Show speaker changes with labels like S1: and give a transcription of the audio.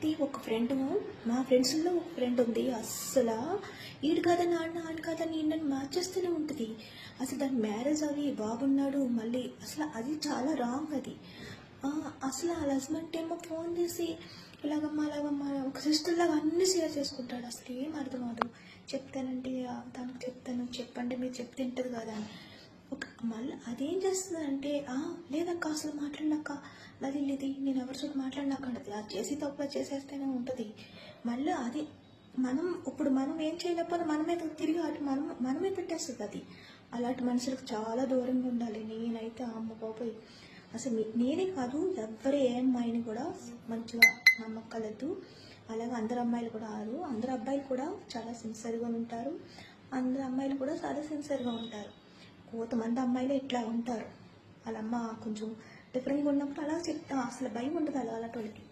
S1: అయితే ఒక ఫ్రెండ్, మా ఫ్రెండ్స్లో ఒక ఫ్రెండ్ ఉంది. అస్సలు ఈడు కాదని ఆడు కాదని ఈయనని మార్చేస్తూనే ఉంటుంది. అసలు దాని మ్యారేజ్ అవి బాగున్నాడు, మళ్ళీ అసలు అది చాలా రాంగ్ అది. అసలు వాళ్ళ హస్బెండ్ ఏమో ఫోన్ చేసి ఇలాగమ్మా ఒక సిస్టర్ లాగా అన్నీ షేర్ చేసుకుంటాడు. అసలు ఏం అర్థం అవదు. చెప్తానంటే తనకు చెప్తాను, చెప్పండి మీరు చెప్తే తింటుంది కదా అని. మళ్ళీ అదేం చేస్తుందంటే లేదక్క అసలు మాట్లాడినాక అది లేదు, నేను ఎవరితో మాట్లాడినాక అంటది. అది చేసి తప్పుగా చేసేస్తేనే ఉంటుంది. మళ్ళీ అది ఇప్పుడు మనం ఏం చేయలేకపోతే మనమే తిరిగి అటు మనమే పెట్టేస్తుంది అది. అలాంటి మనుషులకు చాలా దూరంగా ఉండాలి. నేనైతే అమ్మ బాబోయ్, అసలు నేనే కాదు ఎవరు ఏ అమ్మాయిని కూడా మంచిగా నమ్మకలేదు. అలాగే అందరు అమ్మాయిలు కూడా అందరు అబ్బాయిలు కూడా చాలా సిన్సియర్గా ఉంటారు, అందరు అమ్మాయిలు కూడా చాలా సిన్సియర్గా ఉంటారు. కొంతమంది అమ్మాయిలు ఇట్లా ఉంటారు, వాళ్ళ అమ్మ కొంచెం డిఫరెంట్గా ఉన్నప్పుడు అలా చెప్తా. అసలు భయం ఉండదు అలాంటి వాళ్ళకి.